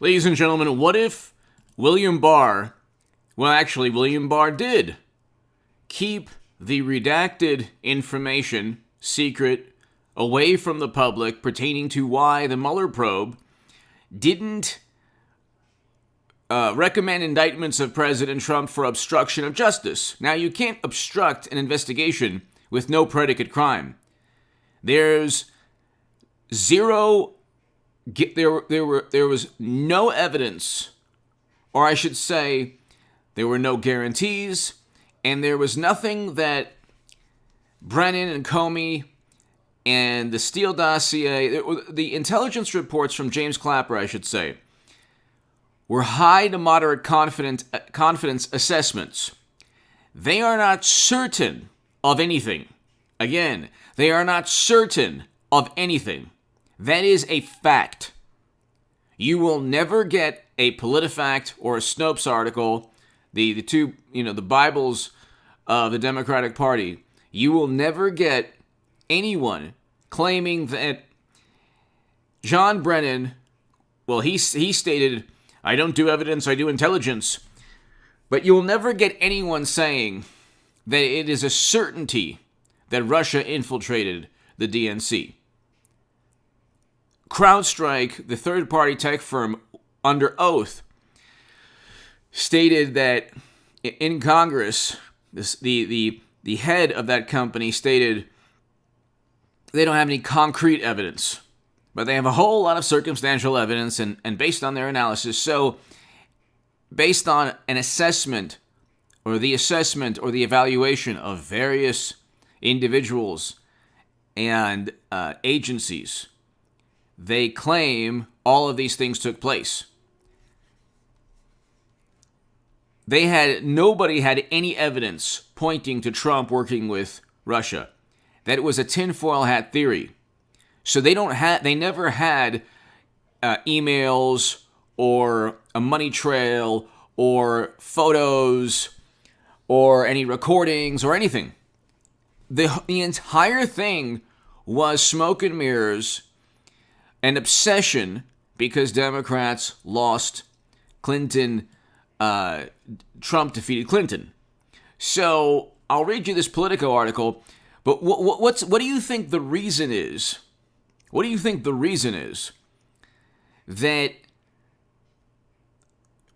Ladies and gentlemen, what if William Barr did keep the redacted information secret away from the public pertaining to why the Mueller probe didn't recommend indictments of President Trump for obstruction of justice. Now, you can't obstruct an investigation with no predicate crime. There's zero. There was no evidence, or I should say, there were no guarantees, and there was nothing that Brennan and Comey and the Steele dossier, the intelligence reports from James Clapper, I should say, were high to moderate confidence assessments. They are not certain of anything. Again, they are not certain of anything. That is a fact. You will never get a PolitiFact or a Snopes article, the two, the Bibles of the Democratic Party. You will never get anyone claiming that John Brennan, he stated, I don't do evidence, I do intelligence. But you will never get anyone saying that it is a certainty that Russia infiltrated the DNC. CrowdStrike, the third-party tech firm, under oath, stated that in Congress, the head of that company stated they don't have any concrete evidence, but they have a whole lot of circumstantial evidence, and based on their analysis, so based on an assessment or the evaluation of various individuals and agencies, they claim all of these things took place. Nobody had any evidence pointing to Trump working with Russia. That it was a tinfoil hat theory. So they never had emails or a money trail or photos or any recordings or anything. The entire thing was smoke and mirrors, an obsession because Democrats lost Clinton. Trump defeated Clinton. So I'll read you this Politico article. But what do you think the reason is? What do you think the reason is that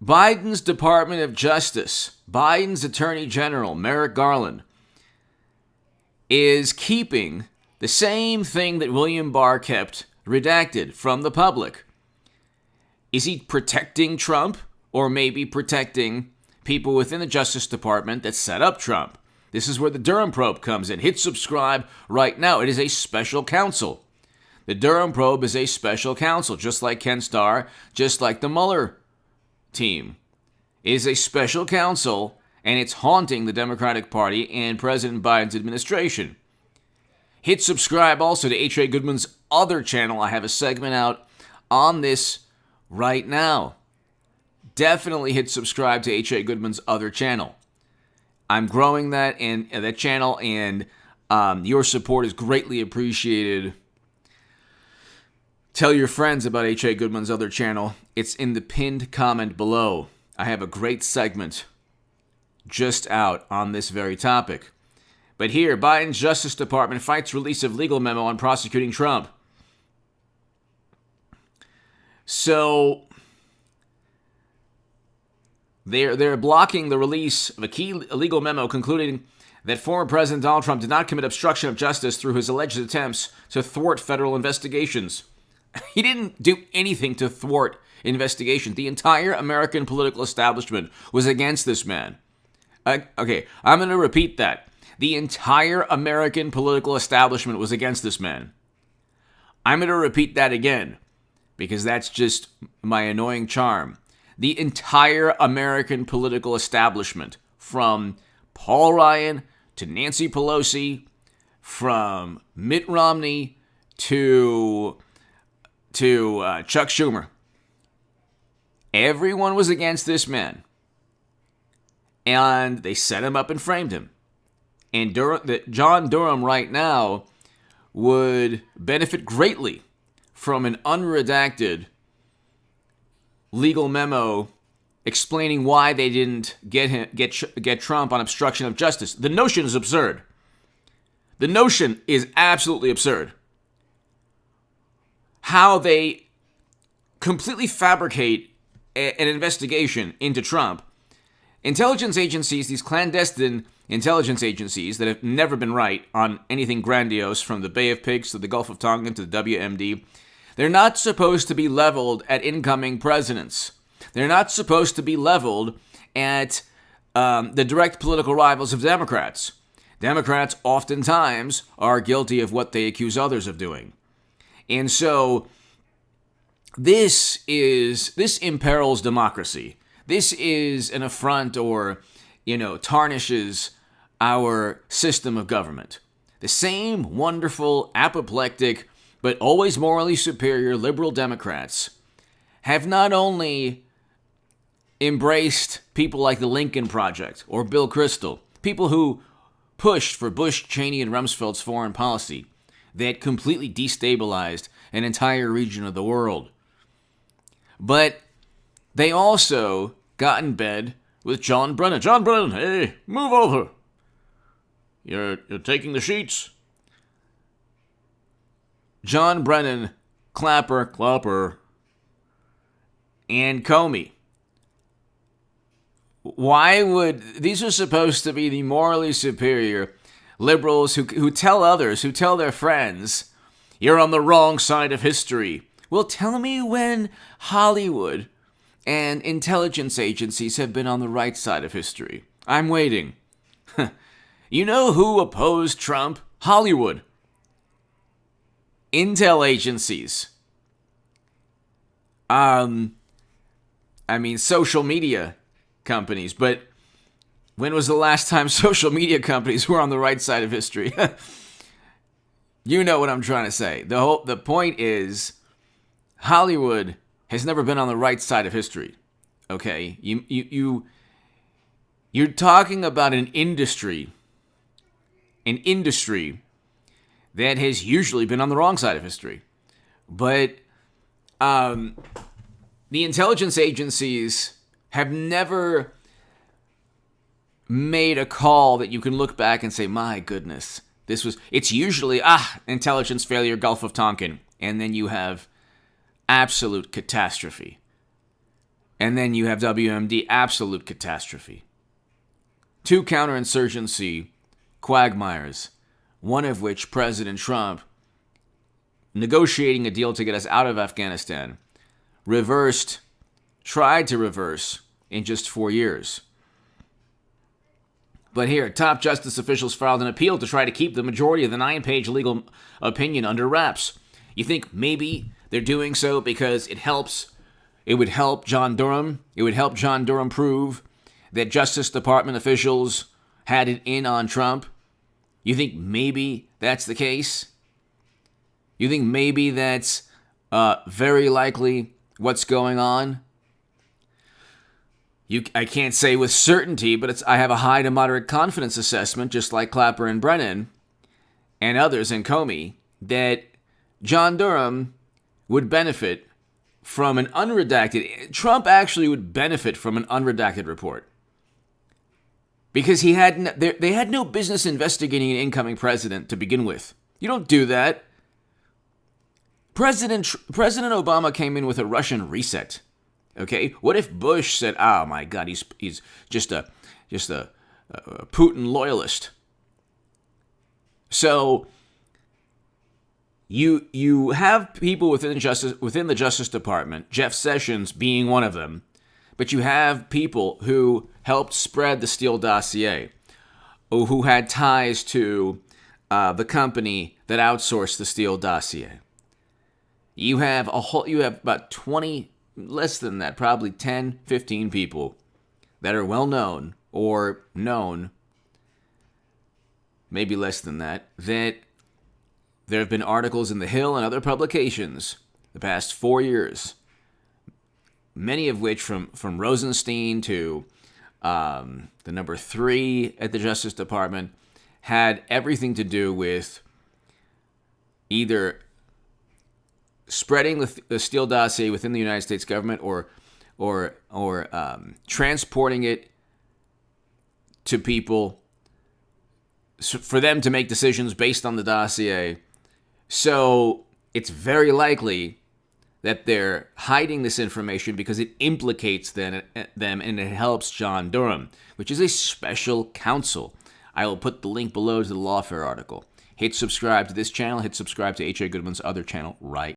Biden's Department of Justice, Biden's Attorney General, Merrick Garland, is keeping the same thing that William Barr kept redacted from the public? Is he protecting Trump, or maybe protecting people within the Justice Department that set up Trump? This is where the Durham probe comes in. Hit subscribe right now. It is a special counsel. The Durham probe is a special counsel, just like Ken Starr, just like the Mueller team. It is a special counsel, and it's haunting the Democratic Party and President Biden's administration. Hit subscribe also to H.A. Goodman's other channel. I have a segment out on this right now. Definitely hit subscribe to H.A. Goodman's other channel. I'm growing that channel, and your support is greatly appreciated. Tell your friends about H.A. Goodman's other channel. It's in the pinned comment below. I have a great segment just out on this very topic. But here, Biden's Justice Department fights release of legal memo on prosecuting Trump. So they're blocking the release of a key legal memo concluding that former President Donald Trump did not commit obstruction of justice through his alleged attempts to thwart federal investigations. He didn't do anything to thwart investigations. The entire American political establishment was against this man. Okay, I'm going to repeat that. The entire American political establishment was against this man. I'm going to repeat that again, because that's just my annoying charm. The entire American political establishment, from Paul Ryan to Nancy Pelosi, from Mitt Romney to Chuck Schumer, everyone was against this man. And they set him up and framed him. And John Durham right now would benefit greatly from an unredacted legal memo explaining why they didn't get Trump on obstruction of justice. The notion is absurd. The notion is absolutely absurd. How they completely fabricate an investigation into Trump. Intelligence agencies, these clandestine intelligence agencies that have never been right on anything grandiose, from the Bay of Pigs to the Gulf of Tonkin to the WMD, they're not supposed to be leveled at incoming presidents. They're not supposed to be leveled at the direct political rivals of Democrats. Democrats oftentimes are guilty of what they accuse others of doing. And so this imperils democracy. This is an affront, or, tarnishes our system of government. The same wonderful, apoplectic, but always morally superior liberal Democrats have not only embraced people like the Lincoln Project or Bill Kristol, people who pushed for Bush, Cheney, and Rumsfeld's foreign policy that completely destabilized an entire region of the world, but they also got in bed with John Brennan. John Brennan, hey, move over. You're taking the sheets. John Brennan, Clapper, and Comey. Why would... These are supposed to be the morally superior liberals who tell others, who tell their friends, you're on the wrong side of history. Well, tell me when Hollywood and intelligence agencies have been on the right side of history. I'm waiting. You know who opposed Trump? Hollywood. Intel agencies. Social media companies. But when was the last time social media companies were on the right side of history? You know what I'm trying to say. The point is, Hollywood has never been on the right side of history. Okay? You're talking about an industry that has usually been on the wrong side of history. But the intelligence agencies have never made a call that you can look back and say, my goodness, it's usually, intelligence failure, Gulf of Tonkin. And then you have absolute catastrophe. And then you have WMD, absolute catastrophe. 2 counterinsurgency quagmires, one of which President Trump, negotiating a deal to get us out of Afghanistan, tried to reverse in just 4 years. But here, top justice officials filed an appeal to try to keep the majority of the 9-page legal opinion under wraps. You think maybe they're doing so because it would help John Durham? It would help John Durham prove that Justice Department officials had it in on Trump? You think maybe that's the case? You think maybe that's very likely what's going on? I can't say with certainty, but I have a high to moderate confidence assessment, just like Clapper and Brennan and others and Comey, that John Durham would benefit from an unredacted... Trump actually would benefit from an unredacted report. Because they had no business investigating an incoming president to begin with. You don't do that. President Obama came in with a Russian reset. Okay, what if Bush said, "Oh my God, he's just a Putin loyalist"? So you have people within the Justice Department, Jeff Sessions being one of them, but you have people who helped spread the Steele dossier, who had ties to the company that outsourced the Steele dossier. You have about 20, less than that, probably 10, 15 people that are well known or known, maybe less than that there have been articles in The Hill and other publications the past 4 years, many of which from Rosenstein to the number 3 at the Justice Department, had everything to do with either spreading the Steele dossier within the United States government or or transporting it to people for them to make decisions based on the dossier. So it's very likely that they're hiding this information because it implicates them and it helps John Durham, which is a special counsel. I will put the link below to the Lawfare article. Hit subscribe to this channel. Hit subscribe to H.A. Goodman's other channel right